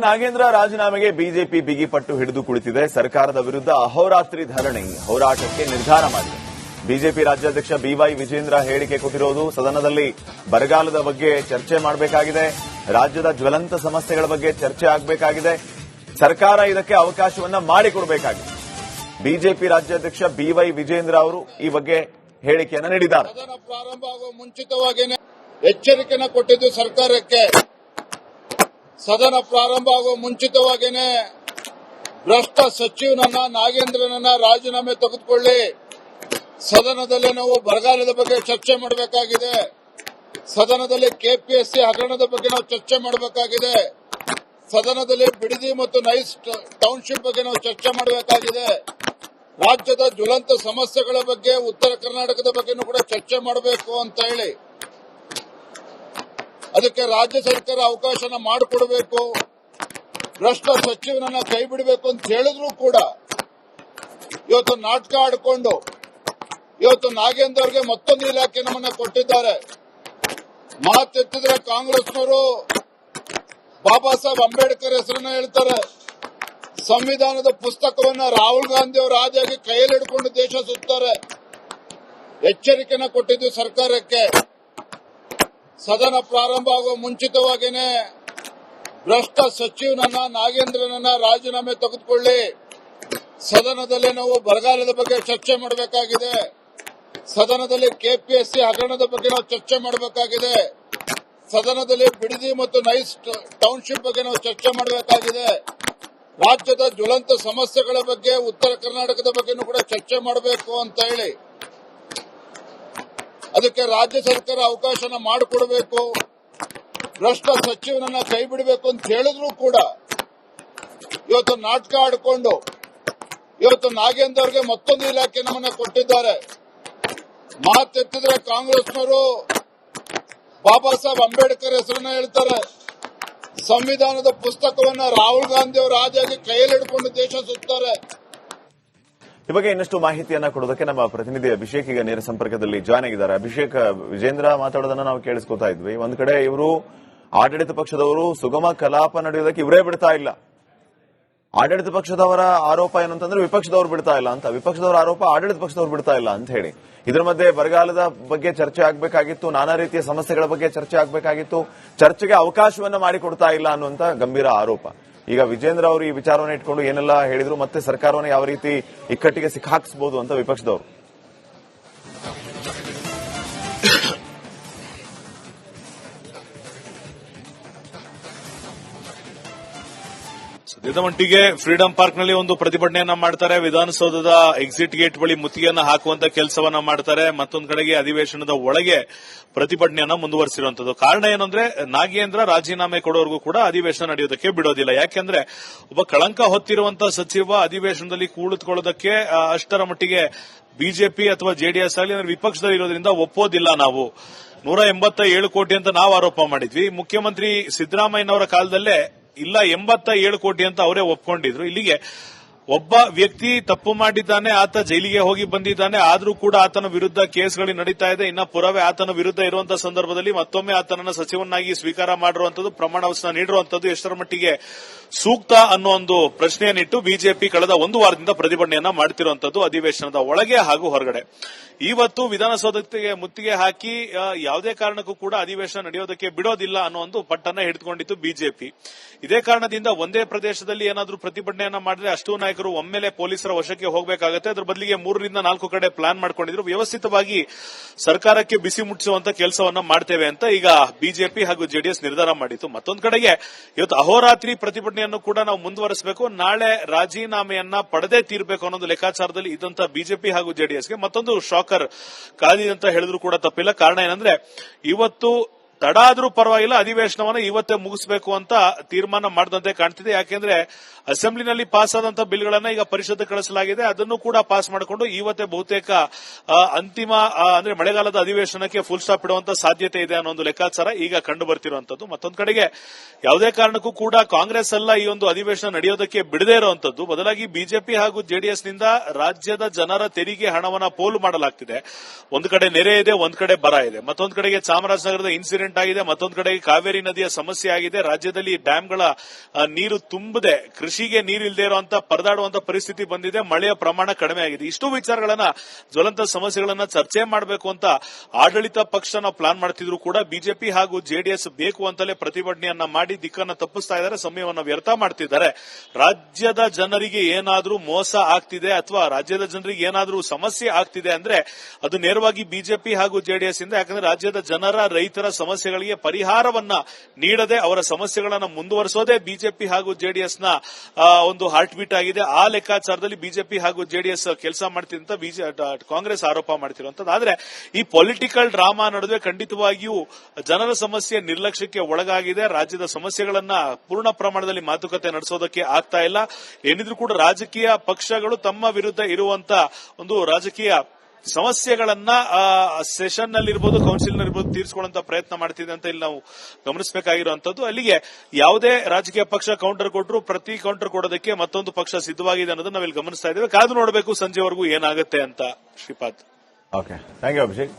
ನಾಗೇಂದ್ರ ರಾಜೀನಾಮೆಗೆ ಬಿಜೆಪಿ ಬಿಗಿಪಟ್ಟು ಹಿಡಿದು ಕುಳಿತಿದೆ. ಸರ್ಕಾರದ ವಿರುದ್ಧ ಅಹೋರಾತ್ರಿ ಧರಣಿ ಹೋರಾಟಕ್ಕೆ ನಿರ್ಧಾರ ಮಾಡಿದೆ. ಬಿಜೆಪಿ ರಾಜ್ಯಾಧ್ಯಕ್ಷ ಬಿವೈ ವಿಜೇಂದ್ರ ಹೇಳಿಕೆ ಕೊಟ್ಟಿರೋದು ಸದನದಲ್ಲಿ ಬರಗಾಲದ ಬಗ್ಗೆ ಚರ್ಚೆ ಮಾಡಬೇಕಾಗಿದೆ. ರಾಜ್ಯದ ಜ್ವಲಂತ ಸಮಸ್ಯೆಗಳ ಬಗ್ಗೆ ಚರ್ಚೆ ಆಗಬೇಕಾಗಿದೆ. ಸರ್ಕಾರ ಇದಕ್ಕೆ ಅವಕಾಶವನ್ನ ಮಾಡಿಕೊಡಬೇಕಾಗಿದೆ. ಬಿಜೆಪಿ ರಾಜ್ಯಾಧ್ಯಕ್ಷ ಬಿವೈ ವಿಜೇಂದ್ರ ಅವರು ಈ ಬಗ್ಗೆ ಹೇಳಿಕೆಯನ್ನು ನೀಡಿದ್ದಾರೆ. ಸದನ ಪ್ರಾರಂಭ ಆಗುವ ಮುಂಚಿತವಾಗಿಯೇ ಎಚ್ಚರಿಕೆಯನ್ನು ಕೊಟ್ಟಿದ್ದು ಸರ್ಕಾರಕ್ಕೆ. ಸದನ ಪ್ರಾರಂಭ ಆಗುವ ಮುಂಚಿತವಾಗಿಯೇ ಭ್ರಷ್ಟ ಸಚಿವನನ್ನ ನಾಗೇಂದ್ರನನ್ನ ರಾಜೀನಾಮೆ ತೆಗೆದುಕೊಳ್ಳಿ. ಸದನದಲ್ಲಿ ನಾವು ಬರಗಾಲದ ಬಗ್ಗೆ ಚರ್ಚೆ ಮಾಡಬೇಕಾಗಿದೆ. ಸದನದಲ್ಲಿ ಕೆಪಿಎಸ್ಸಿ ಹಗರಣದ ಬಗ್ಗೆ ನಾವು ಚರ್ಚೆ ಮಾಡಬೇಕಾಗಿದೆ. ಸದನದಲ್ಲಿ ಬಿಡದಿ ಮತ್ತು ನೈಸ್ ಟೌನ್ಶಿಪ್ ಬಗ್ಗೆ ನಾವು ಚರ್ಚೆ ಮಾಡಬೇಕಾಗಿದೆ. ರಾಜ್ಯದ ಜ್ವಲಂತ ಸಮಸ್ಯೆಗಳ ಬಗ್ಗೆ, ಉತ್ತರ ಕರ್ನಾಟಕದ ಬಗ್ಗೆನೂ ಕೂಡ ಚರ್ಚೆ ಮಾಡಬೇಕು ಅಂತ ಹೇಳಿ ಅದಕ್ಕೆ ರಾಜ್ಯ ಸರ್ಕಾರ ಅವಕಾಶನ ಮಾಡಿಕೊಡಬೇಕು. ಭ್ರಷ್ಟ ಸಚಿವನನ್ನ ಕೈ ಬಿಡಬೇಕು ಅಂತ ಹೇಳಿದ್ರು ಕೂಡ ಇವತ್ತು ನಾಟಕ ಆಡಿಕೊಂಡು ಇವತ್ತು ನಾಗೇಂದ್ರ ಅವರಿಗೆ ಮತ್ತೊಂದು ಇಲಾಖೆ ನಮ್ಮನ್ನ ಕೊಟ್ಟಿದ್ದಾರೆ. ಮಾತೆತ್ತಿದ್ರೆ ಕಾಂಗ್ರೆಸ್ನವರು ಬಾಬಾ ಸಾಹೇಬ್ ಅಂಬೇಡ್ಕರ್ ಹೆಸರನ್ನ ಹೇಳ್ತಾರೆ. ಸಂವಿಧಾನದ ಪುಸ್ತಕವನ್ನ ರಾಹುಲ್ ಗಾಂಧಿ ಅವರು ಆದಿಯಾಗಿ ಕೈಯಲ್ಲಿ ಹಿಡ್ಕೊಂಡು ದೇಶ ಸುತ್ತಾರೆ. ಎಚ್ಚರಿಕೆನ ಕೊಟ್ಟಿದ್ದು ಸರ್ಕಾರಕ್ಕೆ. ಸದನ ಪ್ರಾರಂಭ ಆಗುವ ಮುಂಚಿತವಾಗಿಯೇ ಭ್ರಷ್ಟ ಸಚಿವನನ್ನ ನಾಗೇಂದ್ರನನ್ನ ರಾಜೀನಾಮೆ ತೆಗೆದುಕೊಳ್ಳಿ. ಸದನದಲ್ಲಿ ನಾವು ಬರಗಾಲದ ಬಗ್ಗೆ ಚರ್ಚೆ ಮಾಡಬೇಕಾಗಿದೆ. ಸದನದಲ್ಲಿ ಕೆಪಿಎಸ್ಸಿ ಹಗರಣದ ಬಗ್ಗೆ ನಾವು ಚರ್ಚೆ ಮಾಡಬೇಕಾಗಿದೆ. ಸದನದಲ್ಲಿ ಬಿಡದಿ ಮತ್ತು ನೈಸ್ ಟೌನ್ಶಿಪ್ ಬಗ್ಗೆ ನಾವು ಚರ್ಚೆ ಮಾಡಬೇಕಾಗಿದೆ. ರಾಜ್ಯದ ಜ್ವಲಂತ ಸಮಸ್ಯೆಗಳ ಬಗ್ಗೆ, ಉತ್ತರ ಕರ್ನಾಟಕದ ಬಗ್ಗೆನೂ ಕೂಡ ಚರ್ಚೆ ಮಾಡಬೇಕು ಅಂತ ಹೇಳಿ ಅದಕ್ಕೆ ರಾಜ್ಯ ಸರ್ಕಾರ ಅವಕಾಶನ ಮಾಡಿಕೊಡಬೇಕು. ಭ್ರಷ್ಟ ಸಚಿವನನ್ನ ಕೈ ಬಿಡಬೇಕು ಅಂತ ಹೇಳಿದ್ರು ಕೂಡ ಇವತ್ತು ನಾಟಕ ಆಡಿಕೊಂಡು ಇವತ್ತು ನಾಗೇಂದ್ರ ಅವರಿಗೆ ಮತ್ತೊಂದು ಇಲಾಖೆ ನಮ್ಮನ್ನ ಕೊಟ್ಟಿದ್ದಾರೆ. ಮಾತೆತ್ತಿದ್ರೆ ಕಾಂಗ್ರೆಸ್ನವರು ಬಾಬಾ ಸಾಹೇಬ್ ಅಂಬೇಡ್ಕರ್ ಹೆಸರನ್ನ ಹೇಳ್ತಾರೆ. ಸಂವಿಧಾನದ ಪುಸ್ತಕವನ್ನ ರಾಹುಲ್ ಗಾಂಧಿ ಅವರು ಆದಿಯಾಗಿ ಕೈಯಲ್ಲಿ ಹಿಡ್ಕೊಂಡು ದೇಶ ಸುತ್ತಾರೆ. ಈ ಬಗ್ಗೆ ಇನ್ನಷ್ಟು ಮಾಹಿತಿಯನ್ನ ಕೊಡೋದಕ್ಕೆ ನಮ್ಮ ಪ್ರತಿನಿಧಿ ಅಭಿಷೇಕ್ ಈಗ ನೇರ ಸಂಪರ್ಕದಲ್ಲಿ ಜಾಯ್ನ್ ಆಗಿದ್ದಾರೆ. ಅಭಿಷೇಕ್, ವಿಜೇಂದ್ರ ಮಾತಾಡೋದನ್ನ ನಾವು ಕೇಳಿಸ್ಕೊತಾ ಇದ್ವಿ. ಒಂದ್ ಕಡೆ ಇವರು ಆಡಳಿತ ಪಕ್ಷದವರು ಸುಗಮ ಕಲಾಪ ನಡೆಯೋದಕ್ಕೆ ಇವರೇ ಬಿಡ್ತಾ ಇಲ್ಲ. ಆಡಳಿತ ಪಕ್ಷದವರ ಆರೋಪ ಏನಂತಂದ್ರೆ ವಿಪಕ್ಷದವರು ಬಿಡ್ತಾ ಇಲ್ಲ ಅಂತ, ವಿಪಕ್ಷದವರ ಆರೋಪ ಆಡಳಿತ ಪಕ್ಷದವರು ಬಿಡ್ತಾ ಇಲ್ಲ ಅಂತ ಹೇಳಿ. ಇದರ ಮಧ್ಯೆ ಬರಗಾಲದ ಬಗ್ಗೆ ಚರ್ಚೆ ಆಗಬೇಕಾಗಿತ್ತು, ನಾನಾ ರೀತಿಯ ಸಮಸ್ಯೆಗಳ ಬಗ್ಗೆ ಚರ್ಚೆ ಆಗಬೇಕಾಗಿತ್ತು, ಚರ್ಚೆಗೆ ಅವಕಾಶವನ್ನ ಮಾಡಿಕೊಡ್ತಾ ಇಲ್ಲ ಅನ್ನುವಂತ ಗಂಭೀರ ಆರೋಪ. ಈಗ ವಿಜೇಂದ್ರ ಅವರು ಈ ವಿಚಾರವನ್ನು ಇಟ್ಕೊಂಡು ಏನೆಲ್ಲ ಹೇಳಿದ್ರು, ಮತ್ತೆ ಸರ್ಕಾರವನ್ನು ಯಾವ ರೀತಿ ಇಕ್ಕಟ್ಟಿಗೆ ಸಿಕ್ಕಾಕಿಸಬಹುದು ಅಂತ ವಿಪಕ್ಷದವರು. ಸದ್ಯದ ಮಟ್ಟಿಗೆ ಫ್ರೀಡಂ ಪಾರ್ಕ್ ನಲ್ಲಿ ಒಂದು ಪ್ರತಿಭಟನೆಯನ್ನ ಮಾಡ್ತಾರೆ. ವಿಧಾನಸೌಧದ ಎಕ್ಸಿಟ್ ಗೇಟ್ ಬಳಿ ಮುತ್ತಿಗೆಯನ್ನ ಹಾಕುವಂತ ಕೆಲಸವನ್ನ ಮಾಡ್ತಾರೆ. ಮತ್ತೊಂದು ಕಡೆಗೆ ಅಧಿವೇಶನದ ಒಳಗೆ ಪ್ರತಿಭಟನೆಯನ್ನ ಮುಂದುವರಿಸಿರುವಂತದ್ದು. ಕಾರಣ ಏನಂದ್ರೆ ನಾಗೇಂದ್ರ ರಾಜೀನಾಮೆ ಕೊಡೋವರೆಗೂ ಕೂಡ ಅಧಿವೇಶನ ನಡೆಯೋದಕ್ಕೆ ಬಿಡೋದಿಲ್ಲ. ಯಾಕೆಂದ್ರೆ ಒಬ್ಬ ಕಳಂಕ ಹೊತ್ತಿರುವಂತಹ ಸಚಿವ ಅಧಿವೇಶನದಲ್ಲಿ ಕುಳಿತುಕೊಳ್ಳೋದಕ್ಕೆ ಅಷ್ಟರ ಮಟ್ಟಿಗೆ ಬಿಜೆಪಿ ಅಥವಾ ಜೆಡಿಎಸ್ ಆಗಲಿ ಅಂದ್ರೆ ವಿಪಕ್ಷದಲ್ಲಿ ಇರೋದ್ರಿಂದ ಒಪ್ಪೋದಿಲ್ಲ. ನಾವು 187 ಕೋಟಿ ಅಂತ ನಾವು ಆರೋಪ ಮಾಡಿದ್ವಿ. ಮುಖ್ಯಮಂತ್ರಿ ಸಿದ್ದರಾಮಯ್ಯನವರ ಕಾಲದಲ್ಲೇ ಇಲ್ಲ 87 ಕೋಟಿ ಅಂತ ಅವರೇ ಒಪ್ಕೊಂಡಿದ್ರು. ಇಲ್ಲಿಗೆ ಒಬ್ಬ ವ್ಯಕ್ತಿ ತಪ್ಪು ಮಾಡಿದ್ದಾನೆ, ಆತ ಜೈಲಿಗೆ ಹೋಗಿ ಬಂದಿದ್ದಾನೆ, ಆದರೂ ಕೂಡ ಆತನ ವಿರುದ್ಧ ಕೇಸ್ಗಳು ನಡೀತಾ ಇದೆ. ಇನ್ನ ಪುರಾವೆ ಆತನ ವಿರುದ್ಧ ಇರುವಂತಹ ಸಂದರ್ಭದಲ್ಲಿ ಮತ್ತೊಮ್ಮೆ ಆತನನ್ನ ಸಚಿವನಾಗಿ ಸ್ವೀಕಾರ ಮಾಡಿರುವಂತದ್ದು, ಪ್ರಮಾಣ ವಚನ ನೀಡಿರುವಂತದ್ದು ಎಷ್ಟರ ಮಟ್ಟಿಗೆ ಸೂಕ್ತ ಅನ್ನೋ ಒಂದು ಪ್ರಶ್ನೆಯನ್ನಿಟ್ಟು ಬಿಜೆಪಿ ಕಳೆದ ಒಂದು ವಾರದಿಂದ ಪ್ರತಿಭಟನೆಯನ್ನ ಮಾಡುತ್ತಿರುವಂತದ್ದು ಅಧಿವೇಶನದ ಒಳಗೆ ಹಾಗೂ ಹೊರಗಡೆ. ಇವತ್ತು ವಿಧಾನಸೌಧಕ್ಕೆ ಮುತ್ತಿಗೆ ಹಾಕಿ ಯಾವುದೇ ಕಾರಣಕ್ಕೂ ಕೂಡ ಅಧಿವೇಶನ ನಡೆಯೋದಕ್ಕೆ ಬಿಡೋದಿಲ್ಲ ಅನ್ನೋ ಒಂದು ಪಟ್ಟನ್ನ ಹಿಡಿದುಕೊಂಡಿತ್ತು ಬಿಜೆಪಿ. ಇದೇ ಕಾರಣದಿಂದ ಒಂದೇ ಪ್ರದೇಶದಲ್ಲಿ ಏನಾದರೂ ಪ್ರತಿಭಟನೆಯನ್ನ ಮಾಡಿದ್ರೆ ಅಷ್ಟೂ ನಾಯಕರು ಒಮ್ಮೆಲೆ ಪೊಲೀಸರ ವಶಕ್ಕೆ ಹೋಗಬೇಕಾಗುತ್ತೆ. ಅದರ ಬದಲಿಗೆ 3 ರಿಂದ 4 ಕಡೆ ಪ್ಲಾನ್ ಮಾಡ್ಕೊಂಡಿದ್ರು. ವ್ಯವಸ್ಥಿತವಾಗಿ ಸರ್ಕಾರಕ್ಕೆ ಬಿಸಿ ಮುಟ್ಟಿಸುವಂತ ಕೆಲಸವನ್ನ ಮಾಡ್ತೇವೆ ಅಂತ ಈಗ ಬಿಜೆಪಿ ಹಾಗೂ ಜೆಡಿಎಸ್ ನಿರ್ಧಾರ ಮಾಡಿತ್ತು. ಮತ್ತೊಂದು ಕಡೆಗೆ ಇವತ್ತು ಅಹೋರಾತ್ರಿ ಪ್ರತಿಭಟನೆಯನ್ನು ಕೂಡ ನಾವು ಮುಂದುವರಿಸಬೇಕು, ನಾಳೆ ರಾಜೀನಾಮೆಯನ್ನ ಪಡೆದೇ ತೀರಬೇಕು ಅನ್ನೋದು ಲೆಕ್ಕಾಚಾರದಲ್ಲಿ ಇದ್ದಂತ ಬಿಜೆಪಿ ಹಾಗೂ ಜೆಡಿಎಸ್ಗೆ ಮತ್ತೊಂದು ಶಾಕರ್ ಕಾದಿದೆ ಅಂತ ಹೇಳಿದ್ರು ಕೂಡ ತಪ್ಪಿಲ್ಲ. ಕಾರಣ ಏನಂದ್ರೆ ಇವತ್ತು ತಡ ಆದ್ರೂ ಪರವಾಗಿಲ್ಲ, ಅಧಿವೇಶನವನ್ನು ಇವತ್ತೇ ಮುಗಿಸಬೇಕು ಅಂತ ತೀರ್ಮಾನ ಮಾಡದಂತೆ ಕಾಣ್ತಿದೆ. ಯಾಕೆಂದ್ರೆ ಅಸೆಂಬ್ಲಿನಲ್ಲಿ ಪಾಸ್ ಆದಂತಹ ಬಿಲ್ಗಳನ್ನ ಈಗ ಪರಿಷತ್ ಕಳಿಸಲಾಗಿದೆ. ಅದನ್ನು ಕೂಡ ಪಾಸ್ ಮಾಡಿಕೊಂಡು ಇವತ್ತೇ ಬಹುತೇಕ ಅಂತಿಮ ಅಂದ್ರೆ ಮಳೆಗಾಲದ ಅಧಿವೇಶನಕ್ಕೆ ಫುಲ್ ಸ್ಟಾಪ್ ಇಡುವಂತ ಸಾಧ್ಯತೆ ಇದೆ ಅನ್ನೋ ಒಂದು ಲೆಕ್ಕಾಚಾರ ಈಗ ಕಂಡು ಬರ್ತಿರುವಂತದ್ದು. ಮತ್ತೊಂದು ಕಡೆಗೆ ಯಾವುದೇ ಕಾರಣಕ್ಕೂ ಕೂಡ ಕಾಂಗ್ರೆಸ್ ಅಲ್ಲ ಈ ಒಂದು ಅಧಿವೇಶನ ನಡೆಯೋದಕ್ಕೆ ಬಿಡದೇ ಇರುವಂತದ್ದು, ಬದಲಾಗಿ ಬಿಜೆಪಿ ಹಾಗೂ ಜೆಡಿಎಸ್ ನಿಂದ ರಾಜ್ಯದ ಜನರ ತೆರಿಗೆ ಹಣವನ್ನ ಪೋಲು ಮಾಡಲಾಗ್ತಿದೆ. ಒಂದು ಕಡೆ ನೆರೆ ಇದೆ, ಒಂದ್ ಕಡೆ ಬರ ಇದೆ. ಮತ್ತೊಂದು ಕಡೆಗೆ ಚಾಮರಾಜನಗರದ ಇನ್ಸಿಡೆಂಟ್ ಆಕ್ಸಿಡೆಂಟ್ ಆಗಿದೆ, ಮತ್ತೊಂದು ಕಡೆ ಕಾವೇರಿ ನದಿಯ ಸಮಸ್ಯೆ ಆಗಿದೆ, ರಾಜ್ಯದಲ್ಲಿ ಡ್ಯಾಂಗಳ ನೀರು ತುಂಬದೆ ಕೃಷಿಗೆ ನೀರಿಲ್ಲದೆ ಇರುವಂತ ಪರದಾಡುವಂತ ಪರಿಸ್ಥಿತಿ ಬಂದಿದೆ, ಮಳೆಯ ಪ್ರಮಾಣ ಕಡಿಮೆ ಆಗಿದೆ. ಇಷ್ಟು ವಿಚಾರಗಳನ್ನ, ಜ್ವಲಂತ ಸಮಸ್ಯೆಗಳನ್ನ ಚರ್ಚೆ ಮಾಡಬೇಕು ಅಂತ ಆಡಳಿತ ಪಕ್ಷ ನಾವು ಪ್ಲಾನ್ ಮಾಡ್ತಿದ್ರು ಕೂಡ ಬಿಜೆಪಿ ಹಾಗೂ ಜೆಡಿಎಸ್ ಬೇಕು ಅಂತಲೇ ಪ್ರತಿಭಟನೆಯನ್ನ ಮಾಡಿ ದಿಕ್ಕನ್ನ ತಪ್ಪಿಸ್ತಾ ಇದ್ದಾರೆ, ಸಮಯವನ್ನ ವ್ಯರ್ಥ ಮಾಡ್ತಿದ್ದಾರೆ. ರಾಜ್ಯದ ಜನರಿಗೆ ಏನಾದ್ರೂ ಮೋಸ ಆಗ್ತಿದೆ ಅಥವಾ ರಾಜ್ಯದ ಜನರಿಗೆ ಏನಾದ್ರೂ ಸಮಸ್ಯೆ ಆಗ್ತಿದೆ ಅಂದ್ರೆ ಅದು ನೇರವಾಗಿ ಬಿಜೆಪಿ ಹಾಗೂ ಜೆಡಿಎಸ್ ಇಂದ. ಯಾಕಂದ್ರೆ ರಾಜ್ಯದ ಜನರ, ರೈತರ ಸಮಸ್ಯೆಗಳಿಗೆ ಪರಿಹಾರವನ್ನ ನೀಡದೆ ಅವರ ಸಮಸ್ಯೆಗಳನ್ನ ಮುಂದುವರಿಸೋದೇ ಬಿಜೆಪಿ ಹಾಗೂ ಜೆಡಿಎಸ್ ನ ಒಂದು ಹಾರ್ಟ್ ಬೀಟ್ ಆಗಿದೆ. ಆ ಲೆಕ್ಕಾಚಾರದಲ್ಲಿ ಬಿಜೆಪಿ ಹಾಗೂ ಜೆಡಿಎಸ್ ಕೆಲಸ ಮಾಡ್ತಿದೆ ಅಂತ ಕಾಂಗ್ರೆಸ್ ಆರೋಪ ಮಾಡ್ತಿರುವಂತದ್ದು. ಆದ್ರೆ ಈ ಪೊಲಿಟಿಕಲ್ ಡ್ರಾಮಾ ನಡುವೆ ಖಂಡಿತವಾಗಿಯೂ ಜನರ ಸಮಸ್ಯೆ ನಿರ್ಲಕ್ಷ್ಯಕ್ಕೆ ಒಳಗಾಗಿದೆ. ರಾಜ್ಯದ ಸಮಸ್ಯೆಗಳನ್ನ ಪೂರ್ಣ ಪ್ರಮಾಣದಲ್ಲಿ ಮಾತುಕತೆ ನಡೆಸೋದಕ್ಕೆ ಆಗ್ತಾ ಇಲ್ಲ. ಏನಿದ್ರು ಕೂಡ ರಾಜಕೀಯ ಪಕ್ಷಗಳು ತಮ್ಮ ವಿರುದ್ಧ ಇರುವಂತ ಒಂದು ರಾಜಕೀಯ ಸಮಸ್ಯೆಗಳನ್ನ ಸೆಷನ್ ನಲ್ಲಿರ್ಬೋದು, ಕೌನ್ಸಿಲ್ ನಲ್ಲಿರ್ಬೋದು ತೀರಿಸಿಕೊಳ್ಳುವಂತ ಪ್ರಯತ್ನ ಮಾಡ್ತಿದೆ ಅಂತ ಇಲ್ಲಿ ನಾವು ಗಮನಿಸಬೇಕಾಗಿರುವಂತದ್ದು. ಅಲ್ಲಿಗೆ ಯಾವುದೇ ರಾಜಕೀಯ ಪಕ್ಷ ಕೌಂಟರ್ ಕೊಟ್ಟರು ಪ್ರತಿ ಕೌಂಟರ್ ಕೊಡೋದಕ್ಕೆ ಮತ್ತೊಂದು ಪಕ್ಷ ಸಿದ್ಧವಾಗಿದೆ ಅನ್ನೋದನ್ನ ನಾವಿಲ್ಲಿ ಗಮನಿಸ್ತಾ ಇದ್ದೇವೆ. ಕಾದು ನೋಡಬೇಕು ಸಂಜೆವರೆಗೂ ಏನಾಗುತ್ತೆ ಅಂತ. Shripad. Okay, thank you Abhishek.